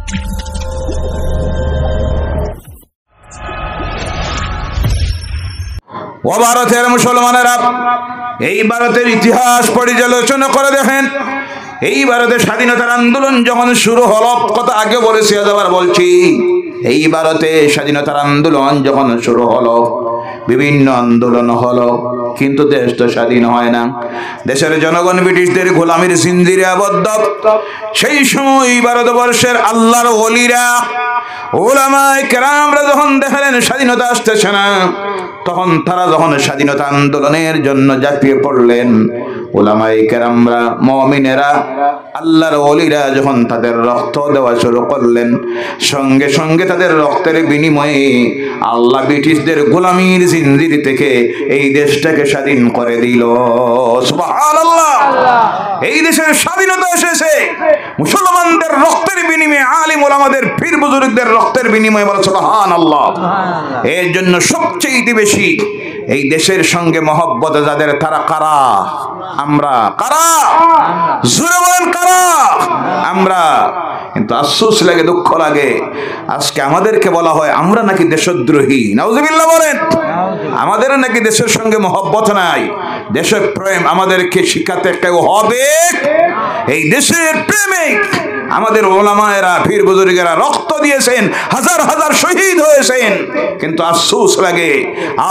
ও ভারতের মুসলমানেরা, এই ভারতের ইতিহাস পর্যালোচনা করে দেখেন, এই ভারতের স্বাধীনতার আন্দোলন যখন শুরু হলো, কথা আগে বলেছি আবার বলছি, এই ভারতে স্বাধীনতার আন্দোলন যখন শুরু হলো, বিভিন্ন আন্দোলন হলো, কিন্তু দেশ তো স্বাধীন হয় না। দেশের জনগণ ব্রিটিশদের গোলামির জিঞ্জিরে আবদ্ধ। সেই সময় ভারতবর্ষের আল্লাহর ওলিরা, উলামায়ে কেরামরা যখন দেখলেন স্বাধীনতা আসতেছে না, তখন তারা যখন স্বাধীনতা আন্দোলনের জন্য ঝাঁপিয়ে পড়লেন, উলামায়ে কেরামরা, মুমিনেরা, আল্লাহর ওলিরা যখন তাদের রক্ত দেওয়া শুরু করলেন, সঙ্গে সঙ্গে তাদের রক্তের বিনিময়ে আল্লাহ ব্রিটিশদের গোলামির জিঞ্জির থেকে এই দেশটাকে স্বাধীন করে দিল। সুবহানাল্লাহ। এই দেশের স্বাধীনতা এসেছে মুসলমানদের রক্তের বিনিময়ে, আলিম ওলামাদের পীর বুজুর্গদের রক্তের বিনিময়ে। বলো সুবহানাল্লাহ। এর জন্য সবচেয়ে বেশি এই দেশের সঙ্গে মহব্বত যাদের, তারা কারা? আমরা। কারা? জোরে বলেন কারা? আমরা। কিন্তু আফসোস লাগে, দুঃখ লাগে, আজকে আমাদেরকে বলা হয় আমরা নাকি দেশদ্রোহী। নাউজুবিল্লাহ বলেন। আমাদের নাকি দেশের সঙ্গে মহব্বত নাই, দেশের প্রেম আমাদেরকে শিখাতে কেউ হবে। এই দেশের প্রেমিক আমাদের ওলামায়েরা, পীর বুজুর্গেরা রক্ত দিয়েছেন, হাজার হাজার শহীদ হয়েছেন, কিন্তু আফসোস লাগে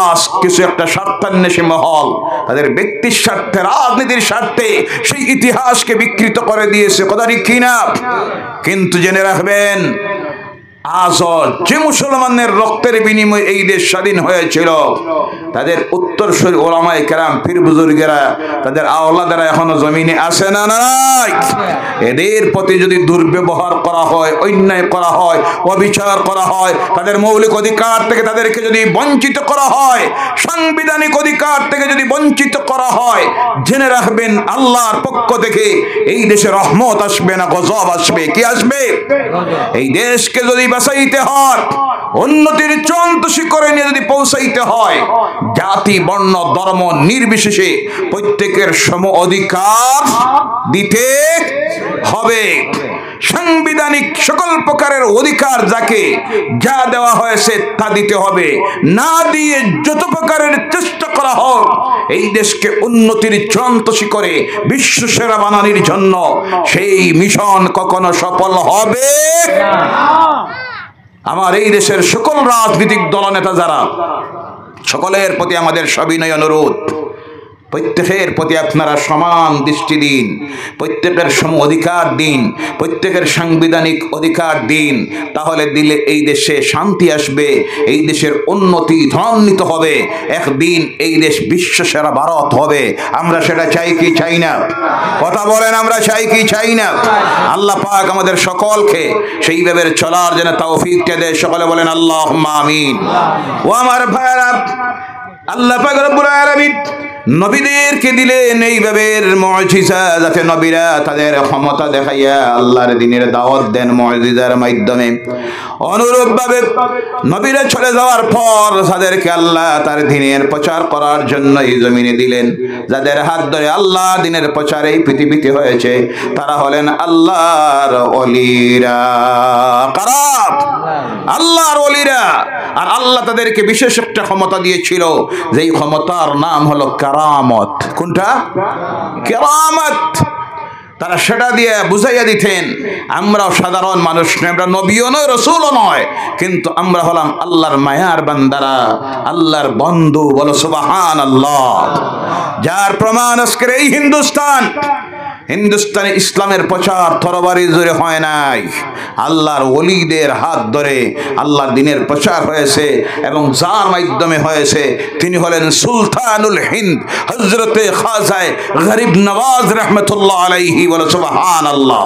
আজ কিছু একটা স্বার্থান্বেষী মহল তাদের ব্যক্তির স্বার্থে, রাজনীতির স্বার্থে সেই ইতিহাসকে বিকৃত করে দিয়েছে। কথা ঠিক কিনা? কিন্তু জেনে রাখবেন, আজ যে মুসলমানের রক্তের বিনিময়ে এই দেশ স্বাধীন হয়েছিল, তাদের উত্তরসূরি ওলামায়ে কেরাম, পীর বুজুর্গেরা, তাদের আওলাদেরা এখনো জমিনে আছে না নাই? এদের প্রতি যদি দুর্ব্যবহার করা হয়, অন্যায় করা হয়, অবিচার করা হয়, তাদের মৌলিক অধিকার থেকে তাদেরকে যদি বঞ্চিত করা হয়, সাংবিধানিক অধিকার থেকে যদি বঞ্চিত করা হয়, জেনে রাখবেন আল্লাহর পক্ষ থেকে এই দেশে রহমত আসবে না, গজব আসবে। কি আসবে? এই দেশকে যদি বাঁচাইতে হয়, উন্নতির চূড়ান্ত শিখরে নিয়ে যদি পৌঁছাইতে হয়, জাতি, বর্ণ, ধর্ম নির্বিশেষে প্রত্যেকের সম অধিকার দিতে হবে। সাংবিধানিক সকল প্রকারের অধিকার যাকে যা দেওয়া হয়েছে তা দিতে হবে। না দিয়ে যত প্রকারের চেষ্টা করা হোক এই দেশকে উন্নতির চূড়ান্ত শিখরে বিশ্ব সেরা বানানোর জন্য, সেই মিশন কখনো সফল হবে না। আমার এই দেশের সকল রাজনৈতিক দলনেতা যারা, সকলের প্রতি আমাদের সবিনয় অনুরোধ, প্রত্যেকের প্রতি আপনারা সমান দৃষ্টি দিন, প্রত্যেকের সম অধিকার দিন, প্রত্যেকের সাংবিধানিক অধিকার দিন। তাহলে দিলে এই দেশে শান্তি আসবে, এই দেশের উন্নতি ত্বরান্বিত হবে, একদিন এই দেশ বিশ্ব সেরা ভারত হবে। আমরা সেটা চাই কি চাই না? কথা বলেন, আমরা চাই কি চাই না? আল্লাহ পাক আমাদের সকলকে সেইভাবে চলার জন্য তৌফিক দেয়। সকলে বলেন আল্লাহুম্মা আমিন। ও আমার ভাইরা, আল্লাহ পাক রব্বুল আলামিন নবীদেরকে দিলেন এইভাবে মুজিজা, যাতে নবীরা তাদের ক্ষমতা দেখাইয়া আল্লাহর দ্বীনের দাওয়াত দেন মুজিজার মাধ্যমে। অনুরূপভাবে নবীরা চলে যাওয়ার পর তাদেরকে আল্লাহ তার দ্বীনের প্রচার করার জন্য এই জমিনে দিলেন। যাদের হাত ধরে আল্লাহ দ্বীনের প্রচার এই পৃথিবীতে হয়েছে, তারা হলেন আল্লাহর ওলিরা। কারা? আল্লাহর ওলিরা। আর আল্লাহ তাদেরকে বিশেষ একটা ক্ষমতা দিয়েছিল, যেই ক্ষমতার নাম হলো কেরামত। কোনটা? কেরামত। তারা সেটা দিয়ে বুঝাইয়া দিতেন, আমরাও সাধারণ মানুষ নয়, আমরা নবীও নয়, রসুলও নয়, কিন্তু আমরা হলাম আল্লাহর মায়ার বান্দারা, আল্লাহর বন্ধু। বলো সুবহানাল্লাহ। যার প্রমাণ আজকের এই হিন্দুস্তানে ইসলামের প্রচার তরবারি জোরে হয় নাই, আল্লাহর ওলিদের হাত ধরে আল্লাহর দ্বীনের প্রচার হয়েছে, এবং যার মাধ্যমে হয়েছে তিনি হলেন সুলতানুল হিন্দ হযরতে খাজায়ে গরিব নওয়াজ রাহমাতুল্লাহ আলাইহি। বলো সুবহানাল্লাহ।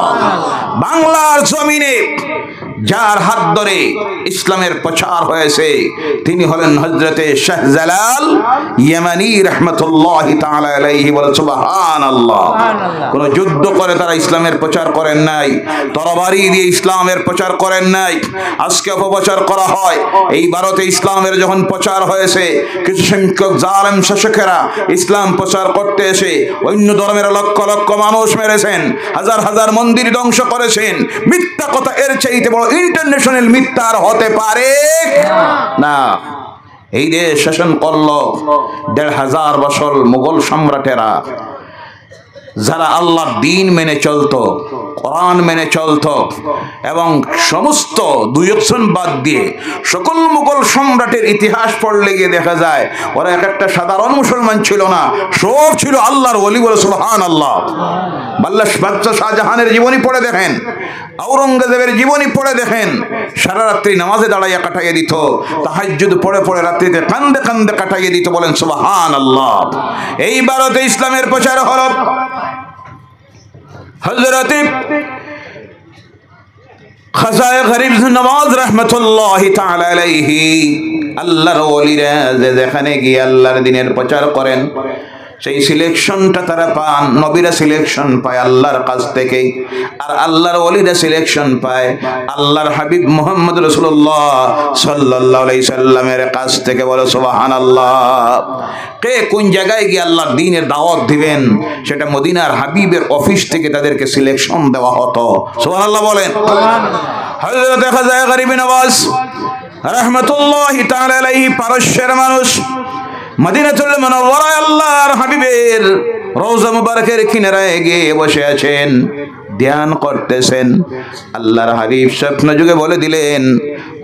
বাংলার জমিনে যার হাত ধরে ইসলামের প্রচার হয়েছে তিনি হলেন হযরতে শাহজালাল ইয়ামানি রাহমাতুল্লাহি তাআলা আলাইহি ওয়া সুবহানাল্লাহ। কোন যুদ্ধ করে তারা ইসলামের প্রচার করেন নাই, তরবারি দিয়ে ইসলামের প্রচার করেন নাই। আজকে অপপ্রচার করা হয়। এই ভারতে ইসলামের যখন প্রচার হয়েছে কিছু সংখ্যক জালেম শাসকেরা ইসলাম প্রচার করতে এসে অন্য ধর্মের লক্ষ লক্ষ মানুষ মেরেছেন, হাজার হাজার মন্দির ধ্বংস করেছেন। মিথ্যা কথা এর চাইতে বড় ইন্টারন্যাশনাল মিথ্যা আর হতে পারে না। এই দেশ শাসন করলো ১৫০০ বছর মুঘল সম্রাটেরা, যারা আল্লাহর দ্বীন মেনে চলতো, কোরআন মেনে চলতো এবং সমস্ত দুইজন বাদ দিয়ে সকল মুঘল সম্রাটের ইতিহাস পড়লে গিয়ে দেখা যায় ওরা এক একটা সাধারণ মুসলমান ছিল না, সব ছিল আল্লাহর ওলি। বলে সুবহানাল্লাহ। বাদশাহ শাহজাহানের জীবনী পড়ে দেখেন, আওরঙ্গজেবের জীবনী পড়ে দেখেন, সারা রাত্রি নামাজে দাঁড়াইয়া কাটাইয়ে দিত, তাহাজ্জুদ পড়ে পড়ে রাত্রিতে কান্দে কান্দে কাটাইয়ে দিত। বলেন সুবহানাল্লাহ। এই ভারতে ইসলামের প্রচার হলো হযরত খাজায়ে গরিব নওয়াজ রাহমাতুল্লাহি তাআলা আলাইহি। আল্লাহর ওলিরা যেখানে গিয়ে আল্লাহর দ্বীনের প্রচার করেন সেই সিলেকশনটা তারা পান। নবীরা সিলেকশন পায় আল্লাহর কাছ থেকে, আর আল্লাহর ওলিরা সিলেকশন পায় আল্লাহর হাবিব মুহাম্মদ রাসূলুল্লাহ সাল্লাল্লাহু আলাইহি সাল্লামের কাছ থেকে। বলো সুবহানাল্লাহ। কে কোন জায়গায় গিয়ে আল্লাহর দ্বীনের দাওয়াত দিবেন সেটা মদিনার হাবিবের অফিস থেকে তাদেরকে সিলেকশন দেওয়া হতো। সুবহানাল্লাহ বলেন। হযরত খাজায়ে গরিব নওয়াজ রাহমাতুল্লাহি তাআলা আলাইহি পারস্যের মানুষ, মদিনাতুল মুনাওয়ারায় আল্লাহর হাবিবের রওজা মুবারকের কিনারায় গিয়ে বসে আছেন, ধ্যান করতেছেন। আল্লাহর হাবিব স্বপ্ন যুগে বলে দিলেন,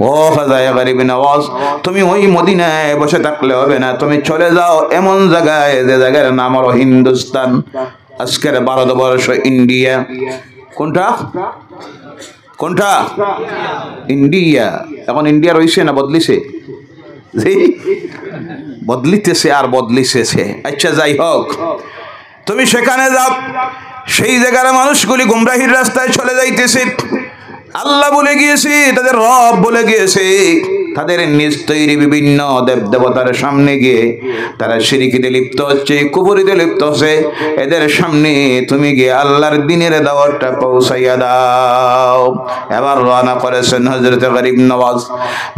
ও খাজায়ে গরিব নওয়াজ, তুমি ওই মদিনায় বসে থাকলে হবে না, তুমি চলে যাও এমন জায়গায় যে জায়গার নাম হলো হিন্দুস্তান। আজকের ভারতবর্ষ ইন্ডিয়া। কোনটা কোনটা? ইন্ডিয়া। এখন ইন্ডিয়া রয়েছে না বদলিছে? বদলিতেছে আর বদলিতেছে। আচ্ছা যাই হোক, তুমি সেখানে যাও, সেই জায়গার মানুষগুলি গুমরাহির রাস্তায় চলে যাইতেছে। আল্লাহ বলে গিয়েছে, তাদের রব বলে গিয়েছে, তাদের নিজ তৈরি বিভিন্ন দেব দেবতার সামনে গিয়ে তারা শিরকিতে লিপ্ত হচ্ছে, কুফরিতে লিপ্ত হচ্ছে। এদের সামনে তুমি গিয়ে আল্লাহর দ্বীনের দাওয়াতটা পৌঁছাইয়া দাও। এবার রওনা করেছেন হযরত গরিব নওয়াজ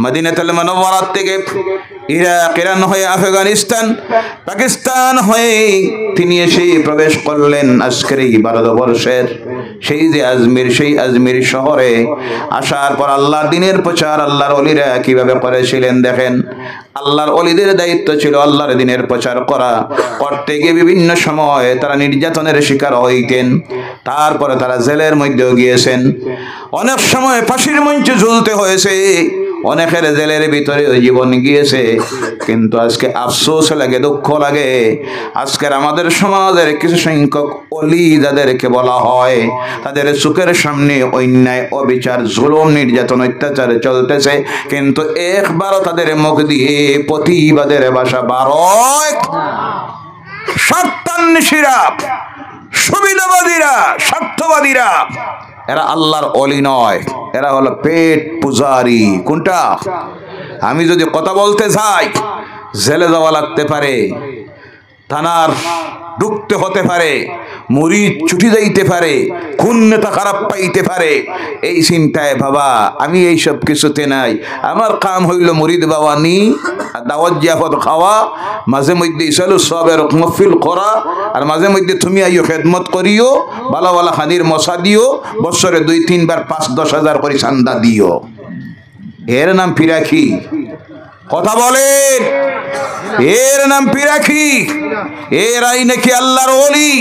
মদিনাতুল মুনাওয়ারা থেকে ইরাক, ইরান হয়ে আফগানিস্তান, পাকিস্তান হয়ে তিনি এসে প্রবেশ করলেন আজকের এই ভারতবর্ষের সেই যে আজমির, সেই আজমির শহরে। আসার পর আল্লাহর দ্বীনের প্রচার আল্লাহর ওলিরা কিভাবে করেছিলেন দেখেন। আল্লাহর ওলিদের দায়িত্ব ছিল আল্লাহর দ্বীনের প্রচার করা। করতে গিয়ে বিভিন্ন সময় তারা নির্যাতনের শিকার হইতেন, তারপরে তারা জেলের মধ্যেও গিয়েছেন, অনেক সময় ফাঁসির মঞ্চে ঝুলতে হয়েছে, অনেকের জেলের ভিতরে জীবন গিয়েছে। কিন্তু আজকে আফসোস লাগে, দুঃখ লাগে, আজকের আমাদের সমাজের কিছু সংখ্যক ওলি যাদেরকে বলা হয়, তাদের চোখের সামনে অন্যায়, অবিচার, জুলুম, নির্যাতন, অত্যাচার চলতেছে, কিন্তু একবারও তাদের মুখ দিয়ে প্রতিবাদের ভাষা বারয়। স্বার্থান্বেষীরা, সুবিধাবাদীরা, স্বার্থবাদীরা, এরা আল্লাহর ওলি নয়, এরা হলো পেট পূজারি। কোনটা? আমি যদি কথা বলতে যাই জেলে যাওয়া লাগতে পারে, থানার ঢুকতে হতে পারে, মুরিদ ছুটি যাইতে পারে, কোন নেতা খারাপ পাইতে পারে, এই চিন্তায় বাবা আমি এইসব কিছুতে নাই। আমার কাম হইল মুরিদ বাবা নি দাওয়াত জিয়াফত খাওয়া, মাঝে মধ্যে ইসালু সবের মহফিল করা, আর মাঝে মধ্যে তুমি আইও খেদমত করিও, ভালো ভালো খানির মশা দিও, বছরে 2-3 বার 5-10 হাজার করে চান্দা দিও। এর নাম পিরাকি? কথা বলেন, এর নাম পিরাকি? এরাই নাকি আল্লাহর ওলি?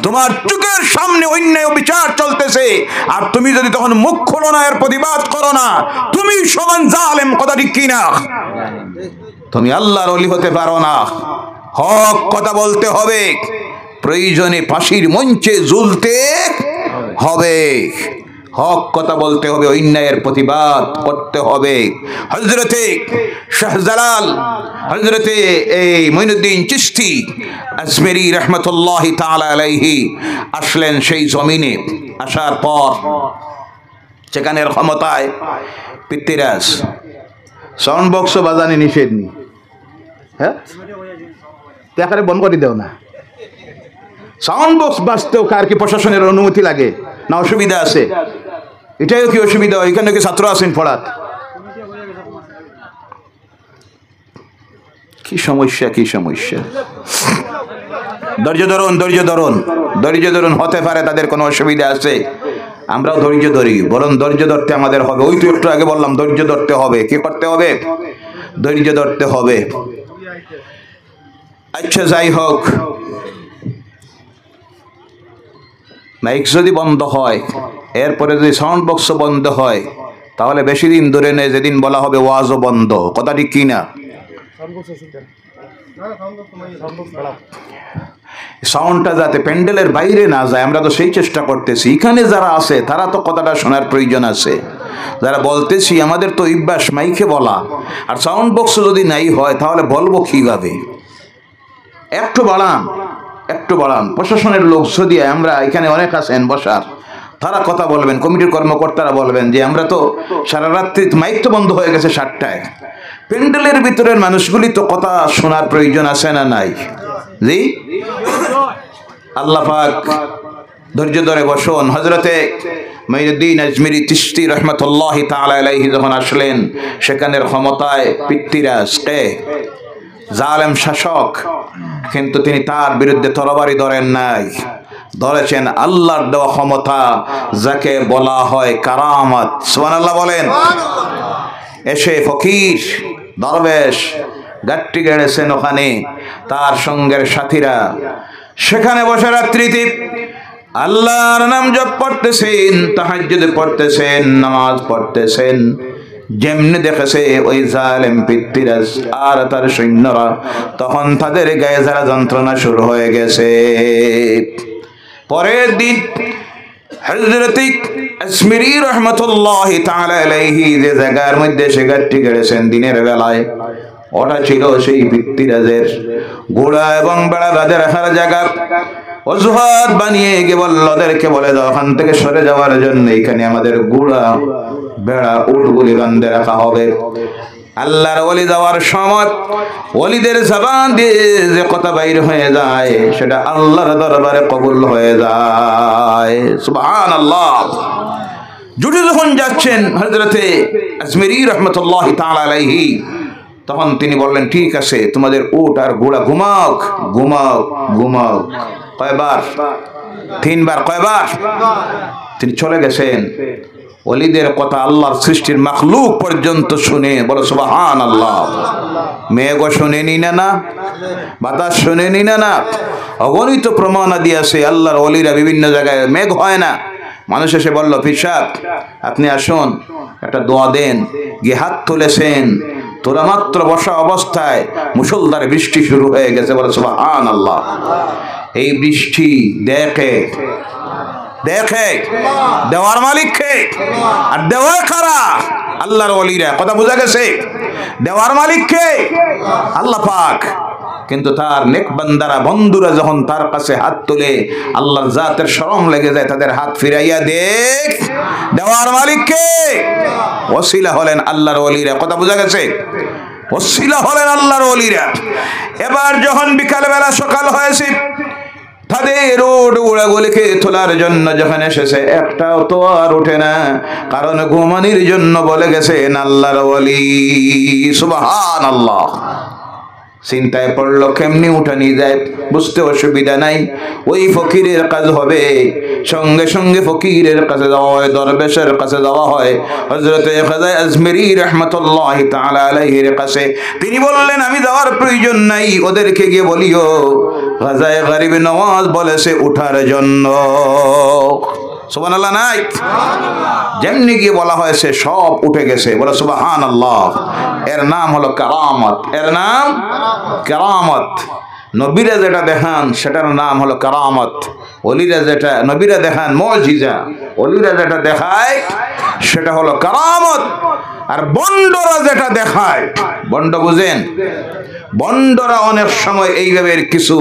তোমার চোখের সামনে অন্যায় বিচার চলতেছে, আর তুমি যদি তখন মুখ খোলো না, এর প্রতিবাদ করো না, তুমি সমান জালেম। কথা ঠিক কিনা? তুমি আল্লাহর ওলি হতে পারো না। হক কথা বলতে হবে, প্রয়োজনে ফাঁসির মঞ্চে ঝুলতে হবে, হক কথা বলতে হবে, অন্যায়ের প্রতিবাদ করতে হবে। হযরতে শাহজালাল, হযরতে মঈনুদ্দিন চিশতি আজমেরি রাহমাতুল্লাহি তাআলা আলাইহি আসলেন সেই জমিনে। আসার পর সেখানের ক্ষমতায় পিতৃরাজ। সাউন্ড বক্স বাজানি নিষেধ নি, হ্যাঁ দেখারে বন্ধ করে দেও না। সাউন্ড বক্স বাজতেও কার কি প্রশাসনের অনুমতি লাগে না অসুবিধা আছে? এটাও কি অসুবিধা? এখানে কি ছাত্র আছেন পড়াত? কি সমস্যা, কি সমস্যা! ধৈর্য ধরুন, ধৈর্য ধরুন, ধৈর্য ধরুন। হতে পারে তাদের কোনো অসুবিধা আছে, আমরাও ধৈর্য ধরি। বরং ধৈর্য ধরতে আমাদের হবে। ওই তো একটু আগে বললাম ধৈর্য ধরতে হবে। কি করতে হবে? ধৈর্য ধরতে হবে। আচ্ছা, যাই হোক, মাইক যদি বন্ধ হয়, এরপরে যদি সাউন্ড বক্স বন্ধ হয়, তাহলে বেশি দিন ধরে নেই যেদিন বলা হবে ওয়াজও বন্ধ। কথা ঠিক কিনা? সাউন্ডটা যাতে প্যান্ডেলের বাইরে না যায়, আমরা তো সেই চেষ্টা করতেছি। এখানে যারা আছে তারা তো কথাটা শোনার প্রয়োজন আছে। যারা বলতেছি, আমাদের তো অভ্যাস মাইকে বলা, আর সাউন্ড বক্স যদি নাই হয় তাহলে বলবো কিভাবে? একটু বাড়ান, একটু বাড়ান। প্রশাসনের লোক যদি, আমরা এখানে অনেক আছেন বসার, তারা কথা বলবেন, কমিটির কর্মকর্তারা বলবেন যে আমরা তো সারা রাত্রি মাইক তো বন্ধ হয়ে গেছে 7টায়, প্যান্ডেলের ভিতরের মানুষগুলি তো কথা শোনার প্রয়োজন আছে না নাই? জি, আল্লাহ পাক ধৈর্য ধরে বসুন। হযরতে মুঈনুদ্দিন আজমিরি চিশতি রাহমাতুল্লাহি তাআলা আলাইহি যখন আসলেন, সেখানের ক্ষমতায় পিতৃরাজ কে? জালেম শাসক। কিন্তু তিনি তার বিরুদ্ধে তরবারি ধরেন নাই, ধরেছেন আল্লাহর দেওয়া ক্ষমতা, যাকে বলা হয় কারামত। সুবহানাল্লাহ বলেন। এসে ফকির দরবেশ গাট্টি গেড়েছেন ওখানে, তার সঙ্গের সাথীরা সেখানে বসে রাত্রিতে আল্লাহর নাম জপ পড়তেছেন, তাহাজ্জুদ পড়তেছেন, নামাজ পড়তেছেন। যেমনি দেখেছে ওই জালেম পিতৃরাজ আর তার সৈন্যরা, তখন তাদের গায়ে যারা যন্ত্রণা শুরু হয়ে গেছে। পরের দিন হযরত আজমিরি রাহমাতুল্লাহি তাআলা আলাইহি যে জায়গার মধ্যে সে গাট্টি গেড়েছেন দিনের বেলায়, ওটা ছিল সেই পিতৃরাজের ঘোড়া এবং বেড়া বাঁধে রাখার জায়গা। অজুহাত বানিয়ে গিয়ে বলল, ওদেরকে বলে দাও ওখান থেকে সরে যাওয়ার জন্য, এখানে আমাদের ঘোড়া বেড়া উটগুলি বাঁধে রাখা হবে। আল্লাহর ওলি যাওয়ার সময় ওলিদের জবান দিয়ে যে কথা বাইর হয়ে যায়, সেটা আল্লাহর দরবারে কবুল হয়ে যায়। সুবহানাল্লাহ। জুটে যখন যাচ্ছেন হযরতে আজমিরি রাহমাতুল্লাহি তাআলা আলাইহি, তখন তিনি বললেন, ঠিক আছে, তোমাদের উট আর ঘোড়া ঘুমাও, ঘুমাও, ঘুমাও। কয়বার? 3 বার। কয়বার? তিনি চলে গেছেন। ওলিদের কথা আল্লাহর সৃষ্টির মাখলুক পর্যন্ত শুনে, বলো সুবহানাল্লাহ। মেঘও শুনেনি না, বাতাস শুনেনি না, অগণিত প্রমাণাদি আছে। আল্লাহর ওলিরা বিভিন্ন জায়গায়, মেঘ হয় না। মানুষ এসে বলল, পীর সাহেব আপনি আসুন, একটা দোয়া দেন। গিয়ে হাত তুলেছেন, তোরা মাত্র বসা অবস্থায় মুষলধারে বৃষ্টি শুরু হয়ে গেছে। বলে সুবহানাল্লাহ। এই বৃষ্টি দেখে দেখে দেওয়ার মালিককে, আর দেওয়া কারা? আল্লাহর ওলিরা। কথা বোঝা গেছে? দেওয়ার মালিককে আল্লাহ পাক। কিন্তু তার নেক বান্দারা, বন্ধুরা যখন তার কাছে হাত তুলে আল্লাহর জাতের শরম লেগে যায়, তাদের হাত ফিরাইয়া দেখ দেওয়ার মালিককে। ওসিলা হলেন আল্লাহর ওলিরা। কথা বোঝা গেছে? ওসিলা হলেন আল্লাহর ওলিরা। এবার যখন বিকালবেলা সকাল হয়েছে, তাদের উড়াগুলিকে তোলার জন্য যখন এসেছে, একটাও তো আর ওঠে না, কারণ ঘুমানির জন্য বলে গেছেন আল্লাহর ওলি। সুবহানাল্লাহ। চিন্তায় পড়লো কেমনি উঠানি যায়, বুঝতে অসুবিধা নাই। ওই ফকিরের কাজ হবে, সঙ্গে সঙ্গে ফকিরের কাছে যাওয়া হয়, দরবেশের কাছে যাওয়া হয়। হযরত খাজা আজমিরি রাহমাতুল্লাহি তাআলা আলাইহির কাছে তিনি বললেন, আমি যাওয়ার প্রয়োজন নাই, ওদেরকে গিয়ে বলিও খাজায়ে গরিব নওয়াজ বলেছে উঠার জন্য। সুবহানাল্লাহ নাই? যেমনি গিয়ে বলা হয়েছে সব উঠে গেছে। বলে সুবহানাল্লাহ। এর নাম হলো কারামত। এর নাম কারামত। নবীরা যেটা দেখান সেটার নাম হলো কারামত। ওলিরা যেটা নবীরা দেখান মুজিজা, ওলিরা যেটা দেখায় সেটা হলো কারামত। আর বন্ডরা যেটা দেখায়, বন্ড বুঝেন? বন্ডরা অনেক সময় এইভাবে কিছু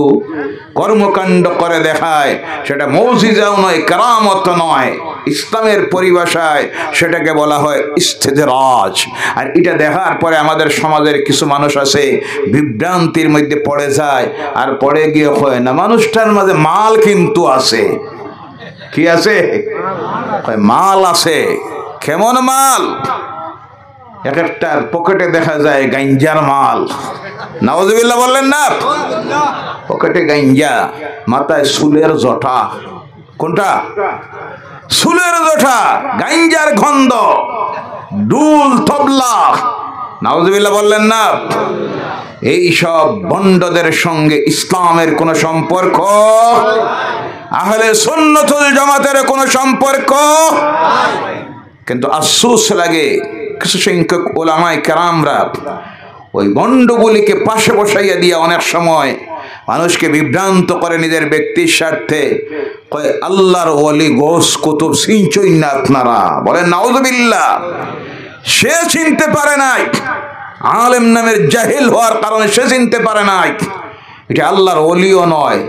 কর্মকাণ্ড করে দেখায়, সেটা মুজিজাও নয়, কারামত নয়। ইসলামের পরিভাষায় সেটাকে বলা হয় ইস্তেদরাজ। আর এটা দেখার পরে আমাদের সমাজের কিছু মানুষ আছে বিভ্রান্তির মধ্যে পড়ে যায়, আর পড়ে গিয়ে হয় না মানুষটার মাঝে মাল কিন্তু আছে। কি আছে? মাল আছে। কেমন মাল? এক একটার পকেটে দেখা যায় গাঞ্জার মাল। নাউজুবিল্লাহ বললেন না? পকেটে গাঞ্জা, মাথায় চুলের জটা। কোনটা? চুলের জটা, গাঞ্জার গন্ধ, ডুল তবলা। নাউজুবিল্লাহ বললেন না? এই সব বন্ডদের সঙ্গে ইসলামের কোনো সম্পর্ক, আহলে সুন্নাতুল জামাতের কোনো সম্পর্ক। কিন্তু আফসোস লাগে কিছু সংখ্যক উলামায়ে কেরামরা ওই বন্ডগুলিকে পাশে বসাইয়া দিয়া অনেক সময় মানুষকে বিভ্রান্ত করে নিজের ব্যক্তির স্বার্থে। কয় আল্লাহর ওলি গোস কুতুব চিনছই না আপনারা? বলেন নাউজুবিল্লাহ। সে চিনতে পারে নাই, আলেম নামের জাহিল হওয়ার কারণে সে চিনতে পারে নাই। এটা আল্লাহর ওলিও নয়,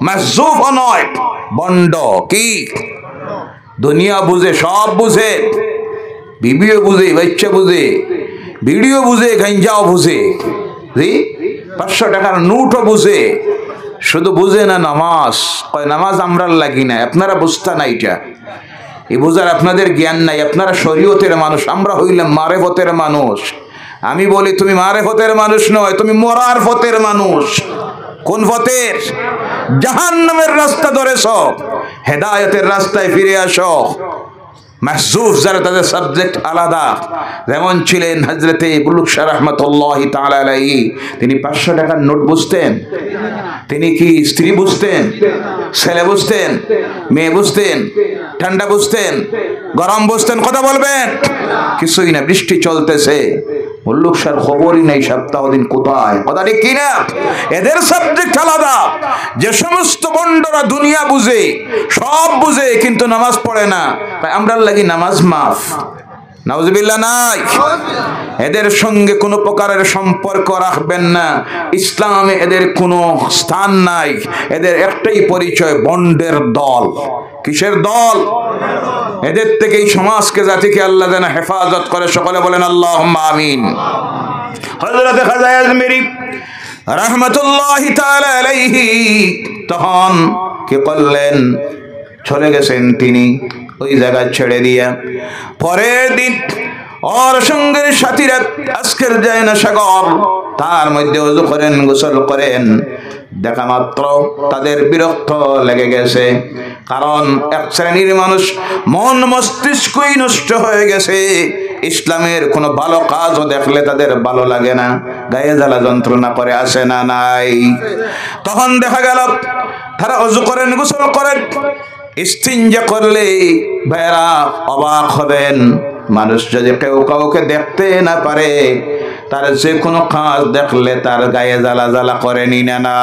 মাসজুফও নয়, বন্ড। কি? দুনিয়া বুঝে, সব বুঝে, বিবিও বুঝে, বাচ্চা বুঝে, ভিডিও বুঝে, গাঞ্জাও বুঝে, 500 টাকার নোটও বুঝে, শুধু বুঝে না নামাজ। কয় নামাজ আমরার লাগি না, আপনারা বুঝতা না। এটা এই বুঝার আপনাদের জ্ঞান নাই। আপনারা শরীয়তের মানুষ, আমরা হইলাম মারেফতের মানুষ। আমি বলি তুমি মারেফতের মানুষ নয়, তুমি মরার ফতের মানুষ। কোন ফতের? জাহান্নামের রাস্তা ধরেছ, হেদায়েতের রাস্তায় ফিরে আসো। মাহজুফ যারা, তাদের সাবজেক্ট আলাদা। যেমন ছিলেন হযরতে বুলুক শাহ রাহমাতুল্লাহি তাআলা আলাইহি, তিনি 500 টাকার নোট বুঝতেন? তিনি কি স্ত্রী বুঝতেন? ছেলে বুঝতেন? মেয়ে বুঝতেন? ঠান্ডা বুঝতেন? গরম বুঝতেন? কথা বলবেন? কিছুই না। বৃষ্টি চলতেছে, বুলুক শাহর খবরই নাই সপ্তাহ দিন কোথায়। কথা ঠিক কিনা? এদের সাবজেক্ট আলাদা। যে সমস্ত বন্ডরা দুনিয়া বুঝে, সব বুঝে, কিন্তু নামাজ পড়ে না, তাই আমরা লাগি নামাজ মাফ। নাউজুবিল্লাহ নাই। এদের সঙ্গে কোনো প্রকারের সম্পর্ক রাখবেন না। ইসলামে এদের কোনো স্থান নাই। এদের একটাই পরিচয়, বন্ডের দল। কিসের দল? এদের থেকে এই সমাজকে, জাতিকে আল্লাহ যেন হেফাজত করে। সকলে বলেন আল্লাহুম্মা আমিন। হযরত খাজা আজমিরি রাহমাতুল্লাহি তাআলা আলাইহি তখন কি করলেন? চলে গেছেন তিনি ওই জায়গা ছেড়ে দিয়া। পরের দিন ওর সঙ্গের সাথীরা আজকের যায় না সাগর, তার মধ্যে ওযু করেন, গোসল করেন। দেখা মাত্র তাদের বিরক্ত লেগে গেছে। কারণ এক শ্রেণীর মানুষ মন মস্তিষ্কই নষ্ট হয়ে গেছে। ইসলামের কোনো ভালো কাজও দেখলে তাদের ভালো লাগে না, গায়ে জ্বালা যন্ত্রণা করে, আসে না? নাই। তখন দেখা গেল তারা ওযু করেন, গোসল করেন, ইস্তিনজা করলে ভাইরা অবাক হবেন, মানুষ যদি কেউ কাউকে দেখতে না পারে, তার যে কোনো কাজ দেখলে তার গায়ে জ্বালা জ্বালা করেনি না?